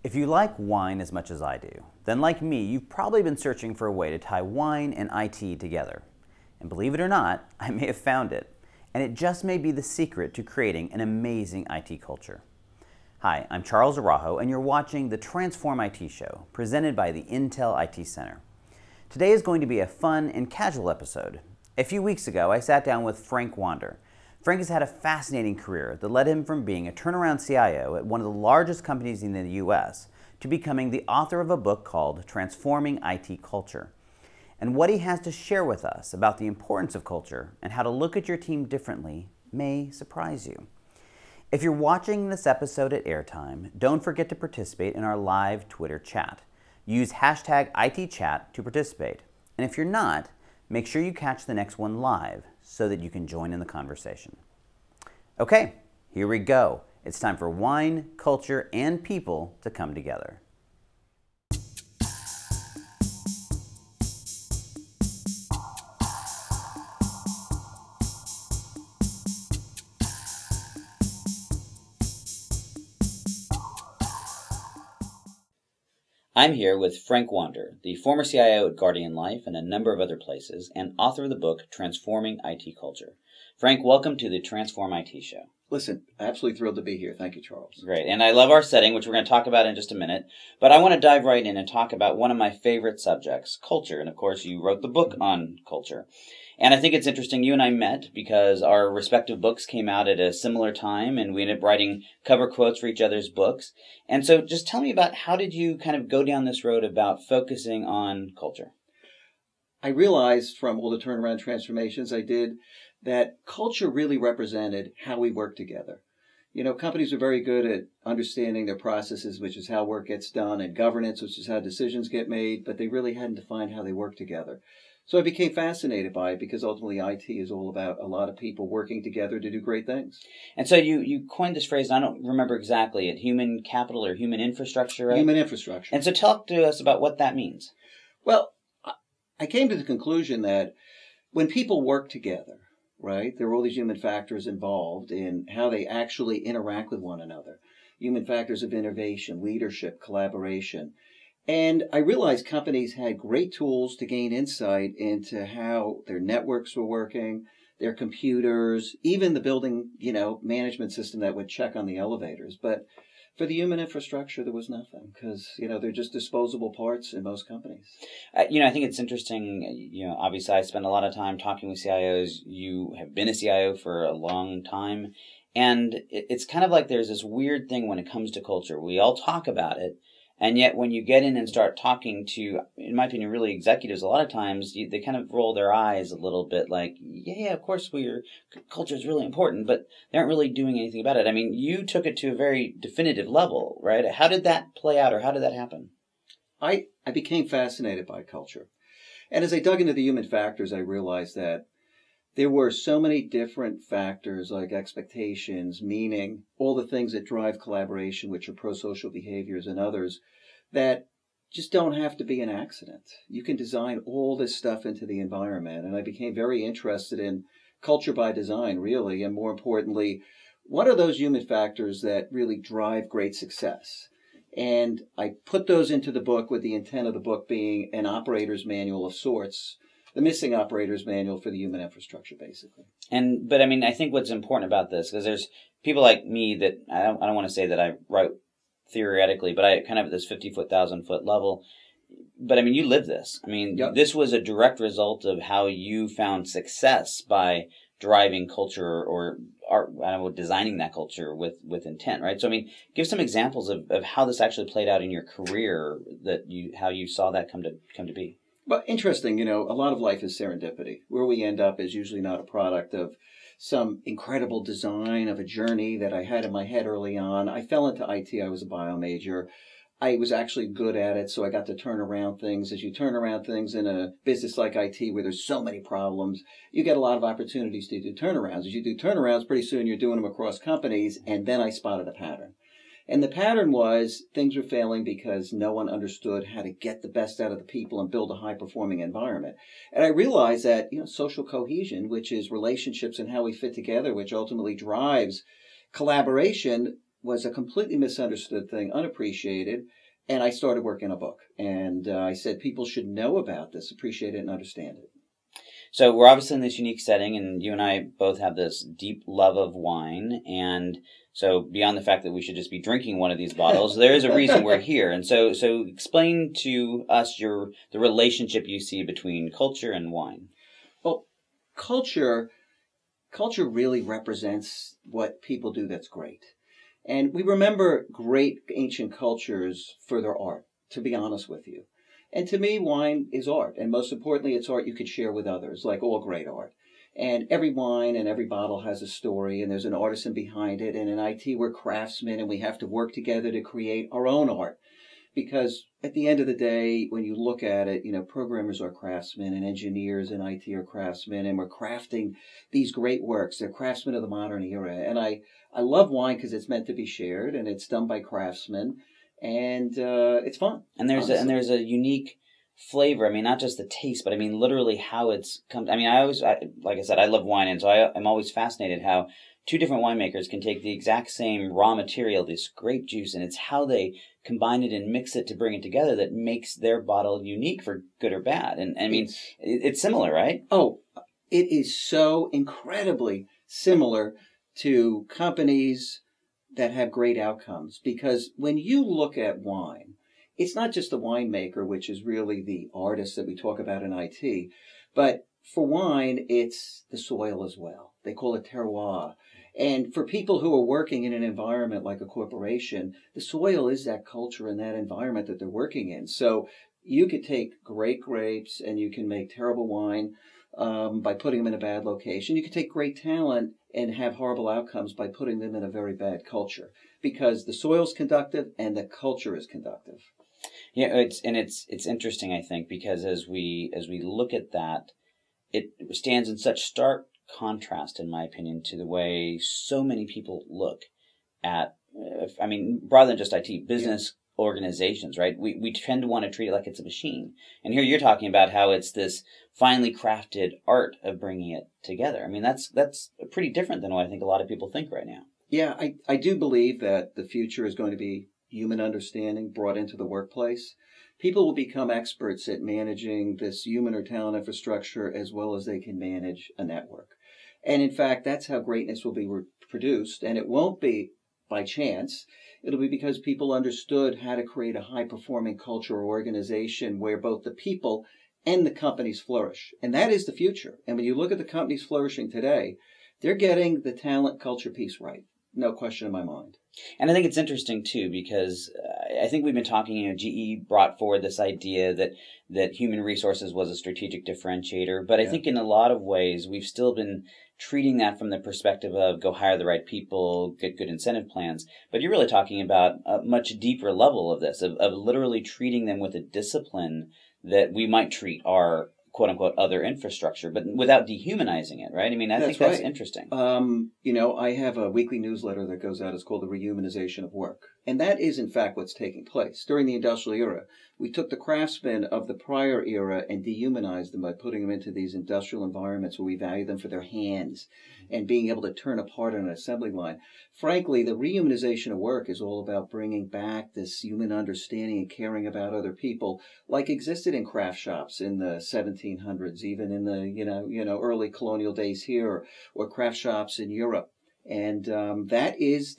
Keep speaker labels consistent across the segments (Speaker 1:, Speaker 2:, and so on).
Speaker 1: If you like wine as much as I do, then like me, you've probably been searching for a way to tie wine and IT together. And believe it or not, I may have found it. And it just may be the secret to creating an amazing IT culture. Hi, I'm Charles Araujo, and you're watching the TransformIT show, presented by the Intel IT Center. Today is going to be a fun and casual episode. A few weeks ago, I sat down with Frank Wander. Frank has had a fascinating career that led him from being a turnaround CIO at one of the largest companies in the US to becoming the author of a book called Transforming IT Culture. And what he has to share with us about the importance of culture and how to look at your team differently may surprise you. If you're watching this episode at airtime, don't forget to participate in our live Twitter chat. Use hashtag ITChat to participate. And if you're not, make sure you catch the next one live so that you can join in the conversation. Okay, here we go. It's time for wine, culture, and people to come together. I'm here with Frank Wander, the former CIO at Guardian Life and a number of other places, and author of the book Transforming IT Culture. Frank, welcome to the Transform IT show.
Speaker 2: Listen, absolutely thrilled to be here. Thank you, Charles.
Speaker 1: Great. And I love our setting, which we're going to talk about in just a minute. But I want to dive right in and talk about one of my favorite subjects, culture. And of course, you wrote the book on culture. And I think it's interesting, you and I met because our respective books came out at a similar time, and we ended up writing cover quotes for each other's books. And so just tell me about how did you kind of go down this road about focusing on culture?
Speaker 2: I realized from all the turnaround transformations I did that culture really represented how we work together. You know, companies are very good at understanding their processes, which is how work gets done, and governance, which is how decisions get made, but they really hadn't defined how they work together. So I became fascinated by it because ultimately IT is all about a lot of people working together to do great things.
Speaker 1: And so you coined this phrase, and I don't remember exactly, it human capital or human infrastructure, right?
Speaker 2: Human infrastructure.
Speaker 1: And so talk to us about what that means.
Speaker 2: Well, I came to the conclusion that when people work together, right, there are all these human factors involved in how they actually interact with one another. Human factors of innovation, leadership, collaboration. And I realized companies had great tools to gain insight into how their networks were working, their computers, even the building, management system that would check on the elevators. But for the human infrastructure, there was nothing because, they're just disposable parts in most companies.
Speaker 1: I think it's interesting. Obviously, I spend a lot of time talking with CIOs. You have been a CIO for a long time. And it's kind of like there's this weird thing when it comes to culture. We all talk about it. And yet when you get in and start talking to, in my opinion, really executives, a lot of times they kind of roll their eyes a little bit like, yeah, of course culture is really important, but they aren't really doing anything about it. I mean, you took it to a very definitive level, right? How did that play out or how did that happen?
Speaker 2: I became fascinated by culture. And as I dug into the human factors, I realized that there were so many different factors like expectations, meaning, all the things that drive collaboration, which are pro-social behaviors and others, that just don't have to be an accident. You can design all this stuff into the environment. And I became very interested in culture by design, really. And more importantly, what are those human factors that really drive great success? And I put those into the book with the intent of the book being an operator's manual of sorts, the missing operator's manual for the human infrastructure, basically.
Speaker 1: But I mean, I think what's important about this, because there's people like me that, I don't want to say that I write theoretically, but I kind of at this 50-foot, 1,000-foot level. But I mean, you live this. I mean,
Speaker 2: Yep.
Speaker 1: This was a direct result of how you found success by driving culture or designing that culture with intent, right? So, I mean, give some examples of how this actually played out in your career, how you saw that come to be.
Speaker 2: But interesting, a lot of life is serendipity. Where we end up is usually not a product of some incredible design of a journey that I had in my head early on. I fell into IT. I was a bio major. I was actually good at it, so I got to turn around things. As you turn around things in a business like IT where there's so many problems, you get a lot of opportunities to do turnarounds. As you do turnarounds, pretty soon you're doing them across companies, and then I spotted a pattern. And the pattern was things were failing because no one understood how to get the best out of the people and build a high-performing environment. And I realized that, social cohesion, which is relationships and how we fit together, which ultimately drives collaboration, was a completely misunderstood thing, unappreciated. And I started working on a book. And I said people should know about this, appreciate it, and understand it.
Speaker 1: So we're obviously in this unique setting, and you and I both have this deep love of wine. And so beyond the fact that we should just be drinking one of these bottles, there is a reason we're here. And so explain to us the relationship you see between culture and wine.
Speaker 2: Well, culture really represents what people do that's great. And we remember great ancient cultures for their art, to be honest with you. And to me, wine is art. And most importantly, it's art you could share with others, like all great art. And every wine and every bottle has a story, and there's an artisan behind it. And in IT, we're craftsmen, and we have to work together to create our own art. Because at the end of the day, when you look at it, programmers are craftsmen, and engineers in IT are craftsmen, and we're crafting these great works. They're craftsmen of the modern era. And I love wine because it's meant to be shared, and it's done by craftsmen, and it's fun.
Speaker 1: And there's a unique flavor. I mean, not just the taste, but I mean literally how it's come. I mean, like I said, I love wine, and so I'm always fascinated how two different winemakers can take the exact same raw material, this grape juice, and it's how they combine it and mix it to bring it together that makes their bottle unique for good or bad. And I mean, it's similar, right?
Speaker 2: Oh, it is so incredibly similar to companies that have great outcomes. Because when you look at wine, it's not just the winemaker, which is really the artist that we talk about in IT, but for wine, it's the soil as well. They call it terroir. And for people who are working in an environment like a corporation, the soil is that culture and that environment that they're working in. So you could take great grapes and you can make terrible wine by putting them in a bad location. You could take great talent and have horrible outcomes by putting them in a very bad culture, because the soil's conductive and the culture is conductive.
Speaker 1: Yeah, it's interesting, I think, because as we look at that, it stands in such stark contrast, in my opinion, to the way so many people look at, I mean, rather than just IT, business organizations, right? We tend to want to treat it like it's a machine. And here you're talking about how it's this finely crafted art of bringing it together. I mean, that's pretty different than what I think a lot of people think right now.
Speaker 2: Yeah, I do believe that the future is going to be human understanding brought into the workplace. People will become experts at managing this human or talent infrastructure as well as they can manage a network. And in fact, that's how greatness will be produced. And it won't be by chance. It'll be because people understood how to create a high-performing culture or organization where both the people and the companies flourish. And that is the future. And when you look at the companies flourishing today, they're getting the talent culture piece right. No question in my mind.
Speaker 1: And I think it's interesting, too, because I think we've been talking, GE brought forward this idea that human resources was a strategic differentiator. But I think in a lot of ways, we've still been treating that from the perspective of go hire the right people, get good incentive plans. But you're really talking about a much deeper level of this, of literally treating them with a discipline that we might treat our quote-unquote other infrastructure, but without dehumanizing it, right? I mean, I think that's interesting.
Speaker 2: I have a weekly newsletter that goes out. It's called The Rehumanization of Work. And that is, in fact, what's taking place. During the industrial era, we took the craftsmen of the prior era and dehumanized them by putting them into these industrial environments where we value them for their hands and being able to turn apart on an assembly line. Frankly, the rehumanization of work is all about bringing back this human understanding and caring about other people like existed in craft shops in the 1700s, even in the early colonial days here, or craft shops in Europe. And that is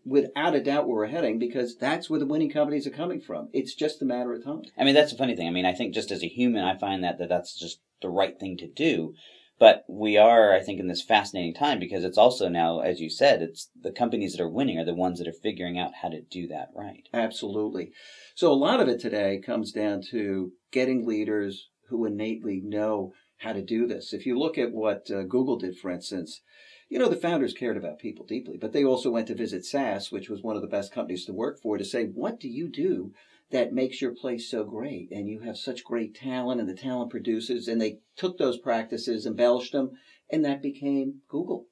Speaker 2: without a doubt where we're heading, because that's where the winning companies are coming from. It's just a matter of time.
Speaker 1: I mean, that's a funny thing. I mean, I think just as a human, I find that's just the right thing to do. But we are, I think, in this fascinating time because it's also now, as you said, it's the companies that are winning are the ones that are figuring out how to do that right.
Speaker 2: Absolutely. So a lot of it today comes down to getting leaders who innately know how to do this. If you look at what Google did, for instance, the founders cared about people deeply, but they also went to visit SAS, which was one of the best companies to work for, to say, what do you do that makes your place so great? And you have such great talent, and the talent produces, and they took those practices, embellished them, and that became Google.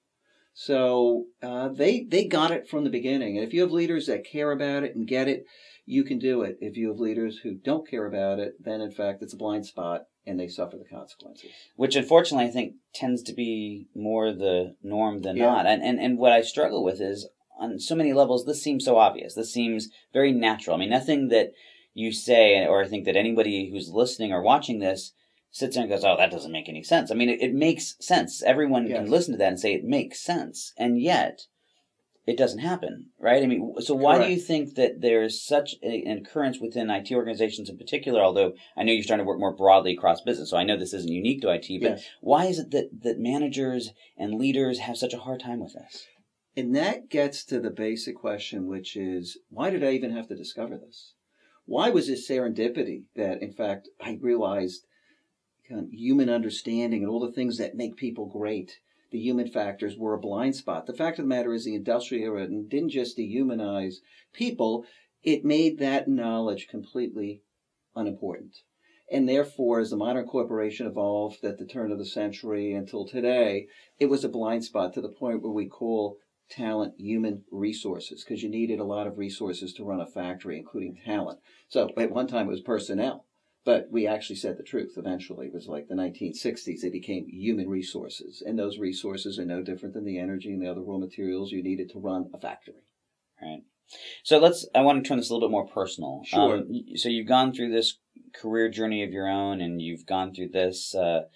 Speaker 2: So they got it from the beginning. And if you have leaders that care about it and get it, you can do it. If you have leaders who don't care about it, then in fact it's a blind spot and they suffer the consequences.
Speaker 1: Which unfortunately I think tends to be more the norm than not. And what I struggle with is on so many levels, this seems so obvious. This seems very natural. I mean, nothing that you say, or I think that anybody who's listening or watching this sits there and goes, oh, that doesn't make any sense. I mean, it makes sense. Everyone
Speaker 2: Yes.
Speaker 1: can listen to that and say it makes sense. And yet, it doesn't happen, right? I mean, so why
Speaker 2: Correct.
Speaker 1: do you think that there's such an occurrence within IT organizations in particular, although I know you're starting to work more broadly across business, so I know this isn't unique to IT, but
Speaker 2: Yes.
Speaker 1: why is it that managers and leaders have such a hard time with this?
Speaker 2: And that gets to the basic question, which is, why did I even have to discover this? Why was this serendipity that, in fact, I realized kind of human understanding and all the things that make people great, the human factors, were a blind spot? The fact of the matter is the Industrial Revolution didn't just dehumanize people, it made that knowledge completely unimportant. And therefore, as the modern corporation evolved at the turn of the century until today, it was a blind spot to the point where we call talent human resources, because you needed a lot of resources to run a factory, including talent. So at one time it was personnel, but we actually said the truth. Eventually, it was like the 1960s, they became human resources. And those resources are no different than the energy and the other raw materials you needed to run a factory.
Speaker 1: Right. So I want to turn this a little bit more personal.
Speaker 2: Sure.
Speaker 1: So you've gone through this career journey of your own, and you've gone through this, the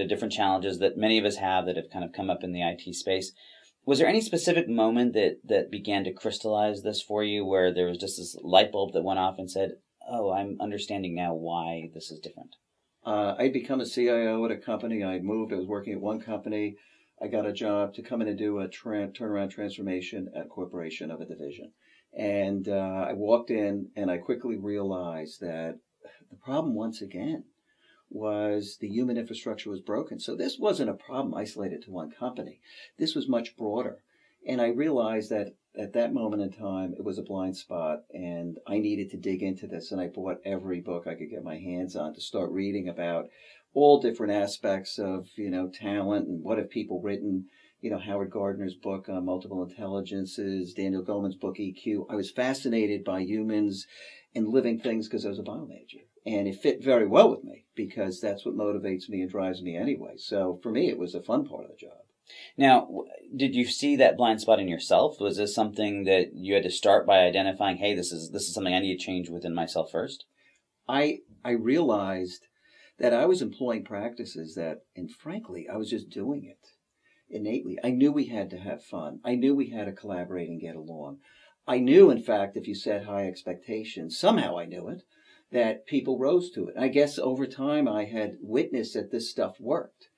Speaker 1: different challenges that many of us have that have kind of come up in the IT space. Was there any specific moment that began to crystallize this for you, where there was just this light bulb that went off and said, oh, I'm understanding now why this is different?
Speaker 2: I'd become a CIO at a company. I'd moved. I was working at one company. I got a job to come in and do a turnaround transformation at a corporation of a division. And I walked in and I quickly realized that the problem, once again, was the human infrastructure was broken. So this wasn't a problem isolated to one company. This was much broader. And I realized that at that moment in time, it was a blind spot, and I needed to dig into this. And I bought every book I could get my hands on to start reading about all different aspects of, talent and what have people written. Howard Gardner's book on multiple intelligences, Daniel Goleman's book, EQ. I was fascinated by humans and living things because I was a bio major. And it fit very well with me because that's what motivates me and drives me anyway. So for me, it was a fun part of the job.
Speaker 1: Now, did you see that blind spot in yourself? Was this something that you had to start by identifying, hey, this is something I need to change within myself first?
Speaker 2: I realized that I was employing practices and frankly, I was just doing it innately. I knew we had to have fun. I knew we had to collaborate and get along. I knew, in fact, if you set high expectations, somehow I knew it, that people rose to it. I guess over time I had witnessed that this stuff worked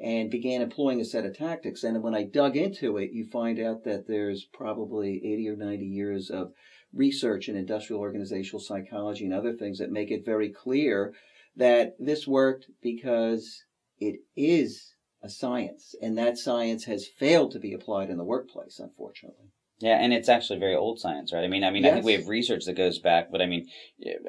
Speaker 2: and began employing a set of tactics. And when I dug into it, you find out that there's probably 80 or 90 years of research in industrial organizational psychology and other things that make it very clear that this worked because it is a science, and that science has failed to be applied in the workplace, unfortunately.
Speaker 1: Yeah, and it's actually very old science, right? I mean,
Speaker 2: Yes.
Speaker 1: I think we have research that goes back, but I mean,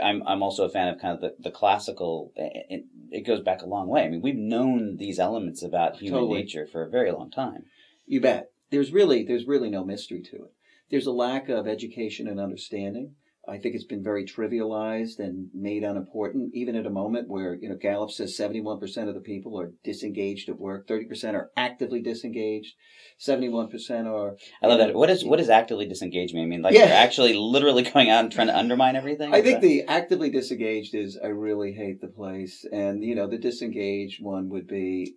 Speaker 1: I'm also a fan of kind of the classical. It goes back a long way. I mean, we've known these elements about human nature for a very long time.
Speaker 2: You bet. There's really no mystery to it. There's a lack of education and understanding. I think it's been very trivialized and made unimportant, even at a moment where, Gallup says 71% of the people are disengaged at work, 30% are actively disengaged, 71% are...
Speaker 1: I love that. What does actively disengaged mean? I mean, like, You're actually literally going out and trying to undermine everything?
Speaker 2: I think the actively disengaged is, I really hate the place. And, the disengaged one would be,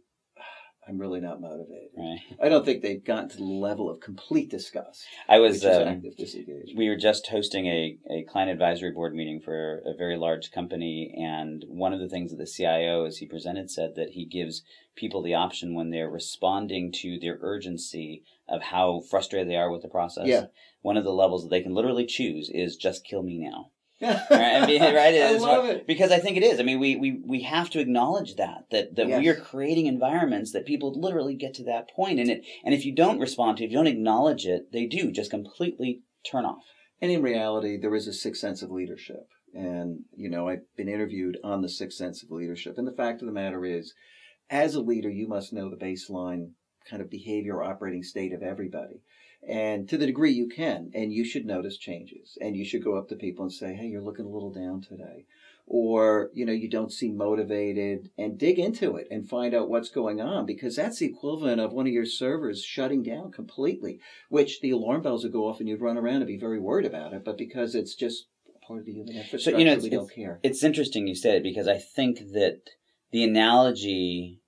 Speaker 2: I'm really not motivated.
Speaker 1: Right.
Speaker 2: I don't think they've gotten to the level of complete disgust.
Speaker 1: Which is
Speaker 2: active disengagement.
Speaker 1: We were just hosting a client advisory board meeting for a very large company, and one of the things that the CIO, as he presented, said that he gives people the option when they're responding to their urgency of how frustrated they are with the process.
Speaker 2: Yeah.
Speaker 1: One of the levels that they can literally choose is just kill me now.
Speaker 2: Right?
Speaker 1: I
Speaker 2: love it.
Speaker 1: Because I think it is. I mean, we have to acknowledge that yes. We are creating environments that people literally get to that point. And if you don't respond to it, if you don't acknowledge it, they do just completely turn off.
Speaker 2: And in reality, there is a sixth sense of leadership. And, I've been interviewed on the sixth sense of leadership. And the fact of the matter is, as a leader, you must know the baseline kind of behavior or operating state of everybody. And to the degree you can, and you should notice changes, and you should go up to people and say, hey, you're looking a little down today. Or, you don't seem motivated, and dig into it and find out what's going on, because that's the equivalent of one of your servers shutting down completely, which the alarm bells would go off and you'd run around and be very worried about it. But because it's just part of the human infrastructure, we don't care.
Speaker 1: It's interesting you said it, because I think that the analogy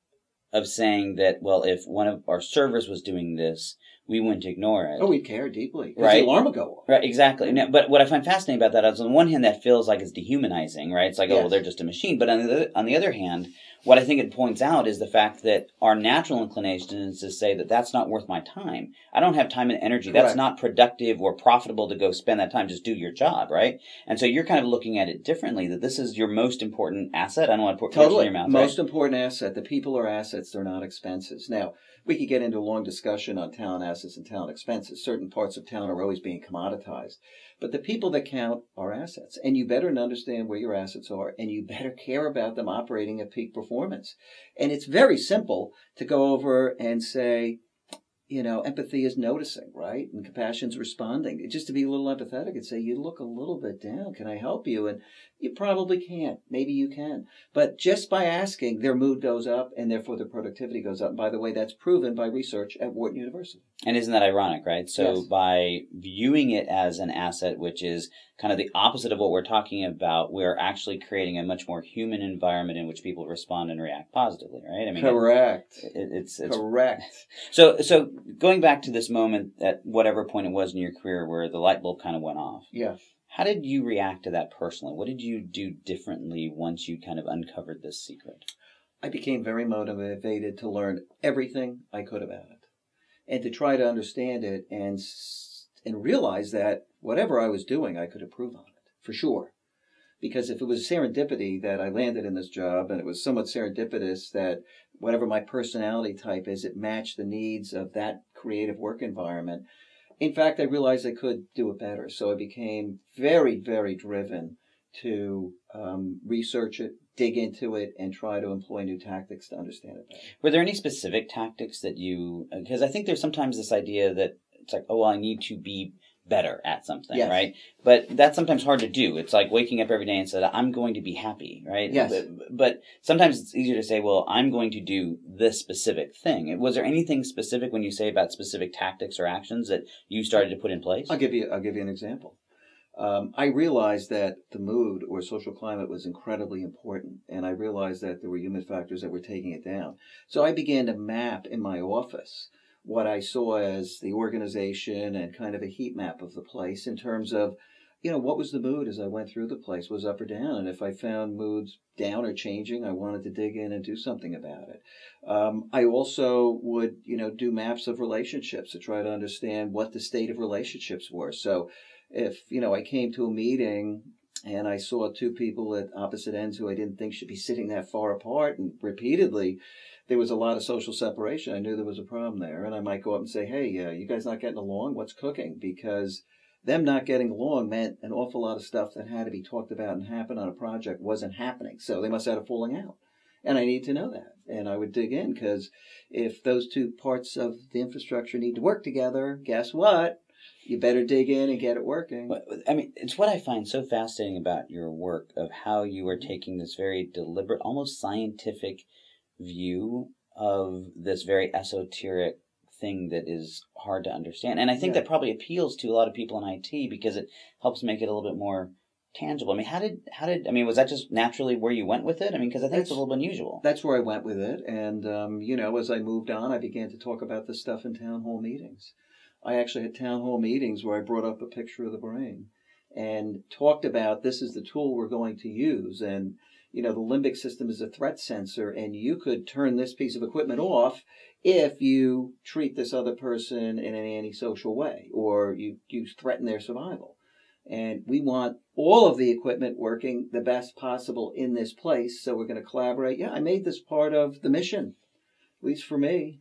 Speaker 1: of saying that, well, if one of our servers was doing this, we wouldn't ignore it.
Speaker 2: Oh, we'd care deeply.
Speaker 1: Right.
Speaker 2: The alarm would go off.
Speaker 1: Right, exactly. Now, but what I find fascinating about that is, on the one hand, that feels like it's dehumanizing, right? It's like, oh, well, they're just a machine. But on the other hand, what I think it points out is the fact that our natural inclination is to say that that's not worth my time. I don't have time and energy.
Speaker 2: Correct.
Speaker 1: That's not productive or profitable to go spend that time. Just do your job, right? And so you're kind of looking at it differently, that this is your most important asset. I don't want to put words in your mouth.
Speaker 2: Most important asset. The people are assets. They're not expenses. Now, we could get into a long discussion on talent assets and talent expenses. Certain parts of talent are always being commoditized. But the people that count are assets. And you better understand where your assets are, and you better care about them operating at peak performance. And it's very simple to go over and say, empathy is noticing, right? And compassion's responding. Just to be a little empathetic and say, you look a little bit down. Can I help you? And you probably can't. Maybe you can. But just by asking, their mood goes up, and therefore their productivity goes up. And by the way, that's proven by research at Wharton University.
Speaker 1: And isn't that ironic, right? So
Speaker 2: Yes.
Speaker 1: By viewing it as an asset, which is kind of the opposite of what we're talking about, we're actually creating a much more human environment in which people respond and react positively, right? I mean,
Speaker 2: Correct.
Speaker 1: It's
Speaker 2: correct.
Speaker 1: So going back to this moment at whatever point it was in your career where the light bulb kind of went off.
Speaker 2: Yeah.
Speaker 1: How did you react to that personally? What did you do differently once you kind of uncovered this secret?
Speaker 2: I became very motivated to learn everything I could about it, and to try to understand it and realize that whatever I was doing, I could improve on it, for sure. Because if it was serendipity that I landed in this job, and it was somewhat serendipitous that whatever my personality type is, it matched the needs of that creative work environment. In fact, I realized I could do it better. So I became very, very driven to research it, dig into it, and try to employ new tactics to understand it better.
Speaker 1: Were there any specific tactics that because I think there's sometimes this idea that it's like, oh, well, I need to be better at something,
Speaker 2: yes.
Speaker 1: right? But that's sometimes hard to do. It's like waking up every day and saying, I'm going to be happy, right?
Speaker 2: Yes.
Speaker 1: But sometimes it's easier to say, well, I'm going to do this specific thing. Was there anything specific when you say about specific tactics or actions that you started to put in place?
Speaker 2: I'll give you an example. I realized that the mood or social climate was incredibly important, and I realized that there were human factors that were taking it down. So I began to map in my office what I saw as the organization and kind of a heat map of the place in terms of, what was the mood as I went through the place? Was up or down? And if I found moods down or changing, I wanted to dig in and do something about it. I also would, do maps of relationships to try to understand what the state of relationships were. So if, I came to a meeting and I saw two people at opposite ends who I didn't think should be sitting that far apart, and repeatedly there was a lot of social separation, I knew there was a problem there. And I might go up and say, hey, you guys not getting along? What's cooking? Because them not getting along meant an awful lot of stuff that had to be talked about and happen on a project wasn't happening. So they must have had a falling out. And I need to know that. And I would dig in, because if those two parts of the infrastructure need to work together, guess what? You better dig in and get it working.
Speaker 1: I mean, it's what I find so fascinating about your work, of how you are taking this very deliberate, almost scientific view of this very esoteric thing that is hard to understand. And I think that probably appeals to a lot of people in IT, because it helps make it a little bit more tangible. I mean, was that just naturally where you went with it? I mean, because I think it's a little bit unusual.
Speaker 2: That's where I went with it. And, as I moved on, I began to talk about this stuff in town hall meetings. I actually had town hall meetings where I brought up a picture of the brain and talked about, this is the tool we're going to use. And, the limbic system is a threat sensor, and you could turn this piece of equipment off if you treat this other person in an antisocial way, or you threaten their survival. And we want all of the equipment working the best possible in this place, so we're going to collaborate. Yeah, I made this part of the mission, at least for me.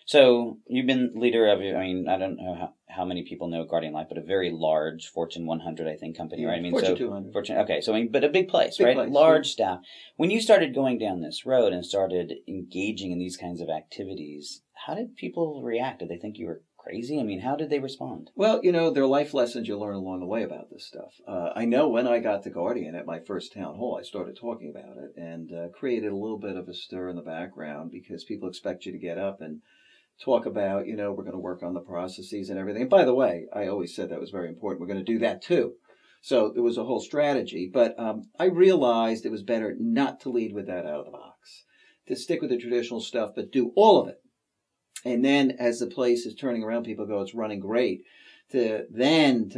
Speaker 1: So you've been leader of, I don't know how many people know Guardian Life, but a very large Fortune 100, I think, company, right? I mean,
Speaker 2: Fortune 200.
Speaker 1: Okay, but a big place, right?
Speaker 2: Place,
Speaker 1: large staff. When you started going down this road and started engaging in these kinds of activities, how did people react? Did they think you were crazy? I mean, how did they respond?
Speaker 2: Well, there are life lessons you learn along the way about this stuff. I know when I got to Guardian at my first town hall, I started talking about it and created a little bit of a stir in the background because people expect you to get up and talk about, we're going to work on the processes and everything. And by the way, I always said that was very important. We're going to do that too. So there was a whole strategy, but I realized it was better not to lead with that out of the box, to stick with the traditional stuff, but do all of it. And then as the place is turning around, people go, it's running great, to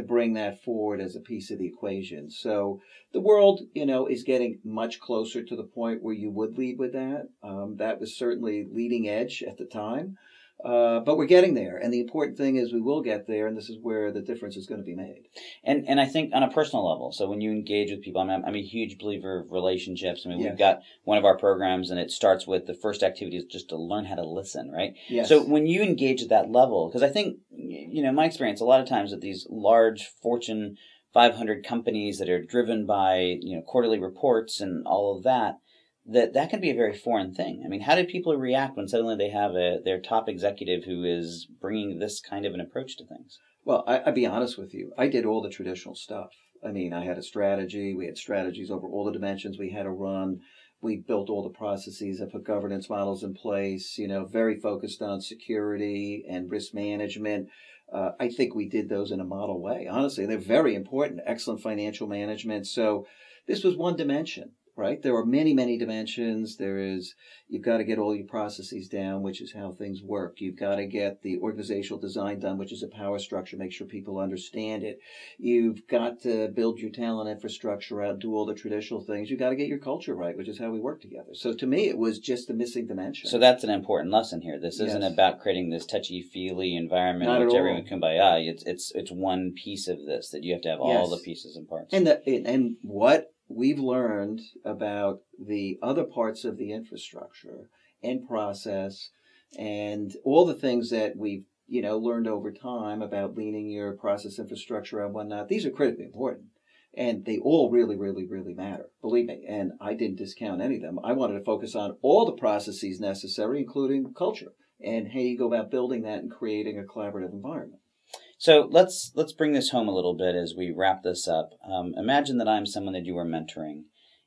Speaker 2: bring that forward as a piece of the equation. So the world, is getting much closer to the point where you would lead with that. That was certainly leading edge at the time. But we're getting there. And the important thing is we will get there, and this is where the difference is going to be made.
Speaker 1: And I think on a personal level, so when you engage with people, I'm a huge believer of relationships. I mean,
Speaker 2: Yes.
Speaker 1: We've got one of our programs, and it starts with the first activity is just to learn how to listen, right?
Speaker 2: Yes.
Speaker 1: So when you engage at that level, because I think, my experience, a lot of times at these large Fortune 500 companies that are driven by, quarterly reports and all of that, that can be a very foreign thing. I mean, how did people react when suddenly they have their top executive who is bringing this kind of an approach to things?
Speaker 2: Well, I'll be honest with you. I did all the traditional stuff. I mean, I had a strategy. We had strategies over all the dimensions we had to run. We built all the processes. I put governance models in place, very focused on security and risk management. I think we did those in a model way. Honestly, they're very important. Excellent financial management. So this was one dimension. Right? There are many, many dimensions. You've got to get all your processes down, which is how things work. You've got to get the organizational design done, which is a power structure, make sure people understand it. You've got to build your talent infrastructure out, do all the traditional things. You've got to get your culture right, which is how we work together. So to me, it was just a missing dimension.
Speaker 1: So that's an important lesson here. This isn't
Speaker 2: Yes.
Speaker 1: about creating this touchy-feely environment
Speaker 2: Not
Speaker 1: in which
Speaker 2: at
Speaker 1: everyone
Speaker 2: all.
Speaker 1: kumbaya. It's one piece of this that you have to have all
Speaker 2: Yes.
Speaker 1: the pieces and parts.
Speaker 2: And what we've learned about the other parts of the infrastructure and process and all the things that we've, learned over time about leaning your process infrastructure and whatnot, these are critically important. And they all really, really, really matter. Believe me. And I didn't discount any of them. I wanted to focus on all the processes necessary, including culture, and how you go about building that and creating a collaborative environment.
Speaker 1: So let's bring this home a little bit as we wrap this up. Imagine that I'm someone that you are mentoring,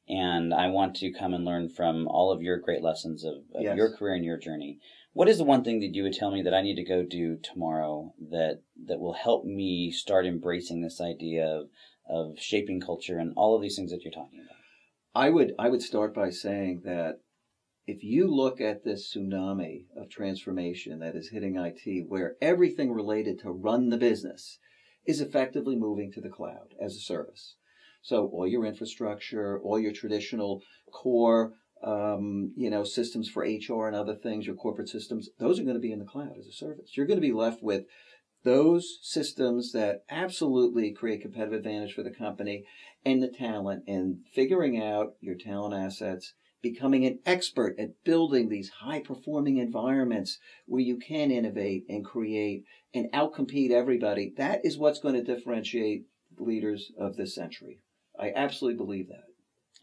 Speaker 1: and I want to come and learn from all of your great lessons of
Speaker 2: Yes.
Speaker 1: your career and your journey. What is the one thing that you would tell me that I need to go do tomorrow that will help me start embracing this idea of shaping culture and all of these things that you're talking about?
Speaker 2: I would start by saying that if you look at this tsunami of transformation that is hitting IT, where everything related to run the business is effectively moving to the cloud as a service. So all your infrastructure, all your traditional core, systems for HR and other things, your corporate systems, those are going to be in the cloud as a service. You're going to be left with those systems that absolutely create competitive advantage for the company and the talent, and figuring out your talent assets, becoming an expert at building these high-performing environments where you can innovate and create and outcompete everybody. That is what's going to differentiate leaders of this century. I absolutely believe that.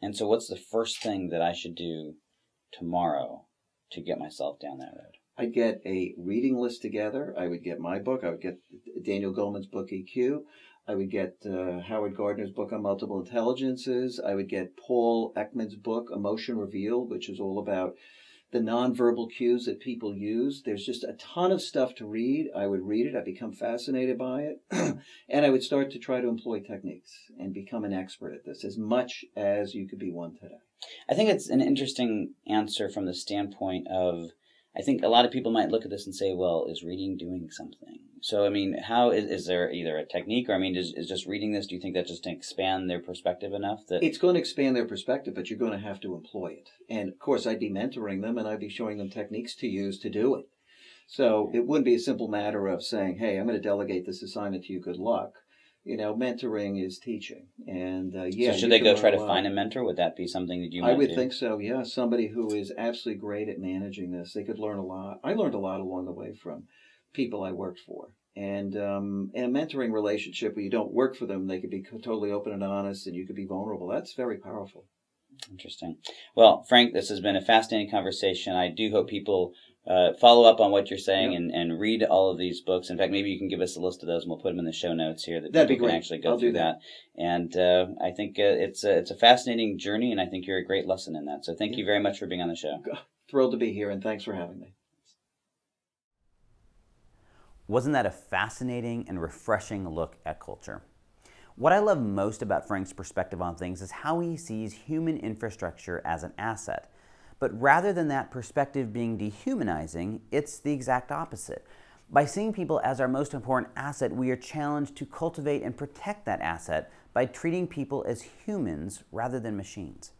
Speaker 1: And so what's the first thing that I should do tomorrow to get myself down that road?
Speaker 2: I'd get a reading list together. I would get my book. I would get Daniel Goleman's book, EQ. I would get Howard Gardner's book on multiple intelligences. I would get Paul Ekman's book, Emotion Revealed, which is all about the nonverbal cues that people use. There's just a ton of stuff to read. I would read it. I'd become fascinated by it. And I would start to try to employ techniques and become an expert at this as much as you could be one today.
Speaker 1: I think it's an interesting answer from the standpoint of, I think a lot of people might look at this and say, well, is reading doing something? So, I mean, how is there either a technique or, I mean, is just reading this, do you think that just to expand their perspective enough? That
Speaker 2: It's going to expand their perspective, but you're going to have to employ it. And, of course, I'd be mentoring them and I'd be showing them techniques to use to do it. So it wouldn't be a simple matter of saying, hey, I'm going to delegate this assignment to you, good luck. Mentoring is teaching. And,
Speaker 1: So should they go try to find a mentor? Would that be something that you might do?
Speaker 2: I would think so, yeah. Somebody who is absolutely great at managing this. They could learn a lot. I learned a lot along the way from people I worked for. And in a mentoring relationship where you don't work for them, they could be totally open and honest and you could be vulnerable. That's very powerful.
Speaker 1: Interesting. Well, Frank, this has been a fascinating conversation. I do hope people
Speaker 3: follow up on what you're saying
Speaker 2: Yep.
Speaker 3: and read all of these books. In fact, maybe you can give us a list of those and we'll put them in the show notes here that
Speaker 2: That'd be
Speaker 3: people can
Speaker 2: great.
Speaker 3: actually go
Speaker 2: I'll
Speaker 3: through
Speaker 2: do that.
Speaker 3: And I think it's a fascinating journey, and I think you're a great lesson in that. So thank you very much for being on the show.
Speaker 2: Thrilled to be here, and thanks for having me.
Speaker 1: Wasn't that a fascinating and refreshing look at culture? What I love most about Frank's perspective on things is how he sees human infrastructure as an asset. But rather than that perspective being dehumanizing, it's the exact opposite. By seeing people as our most important asset, we are challenged to cultivate and protect that asset by treating people as humans rather than machines.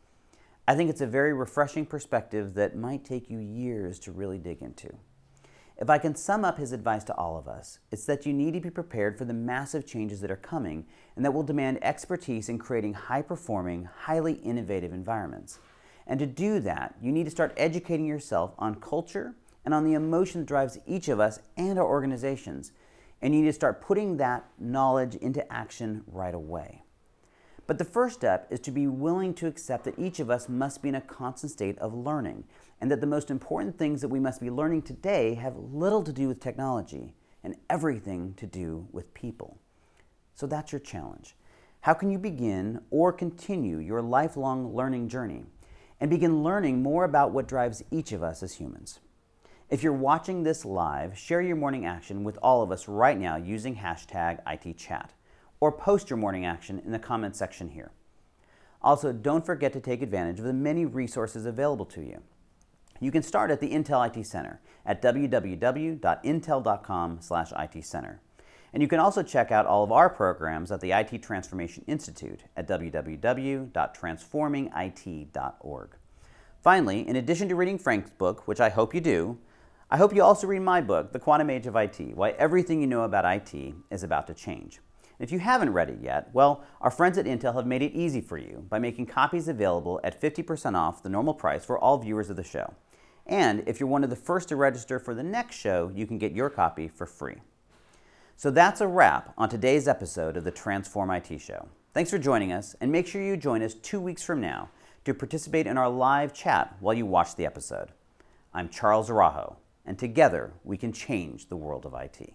Speaker 1: I think it's a very refreshing perspective that might take you years to really dig into. If I can sum up his advice to all of us, it's that you need to be prepared for the massive changes that are coming and that will demand expertise in creating high-performing, highly innovative environments. And to do that, you need to start educating yourself on culture and on the emotion that drives each of us and our organizations. And you need to start putting that knowledge into action right away. But the first step is to be willing to accept that each of us must be in a constant state of learning, and that the most important things that we must be learning today have little to do with technology and everything to do with people. So that's your challenge. How can you begin or continue your lifelong learning journey and begin learning more about what drives each of us as humans? If you're watching this live, share your morning action with all of us right now using hashtag #ITChat, or post your morning action in the comment section here. Also, don't forget to take advantage of the many resources available to you. You can start at the Intel IT Center at www.intel.com/IT Center. And you can also check out all of our programs at the IT Transformation Institute at www.transformingit.org. Finally, in addition to reading Frank's book, which I hope you do, I hope you also read my book, The Quantum Age of IT, Why Everything You Know About IT is About to Change. If you haven't read it yet, well, our friends at Intel have made it easy for you by making copies available at 50% off the normal price for all viewers of the show. And if you're one of the first to register for the next show, you can get your copy for free. So that's a wrap on today's episode of the Transform IT Show. Thanks for joining us, and make sure you join us 2 weeks from now to participate in our live chat while you watch the episode. I'm Charles Araujo, and together we can change the world of IT.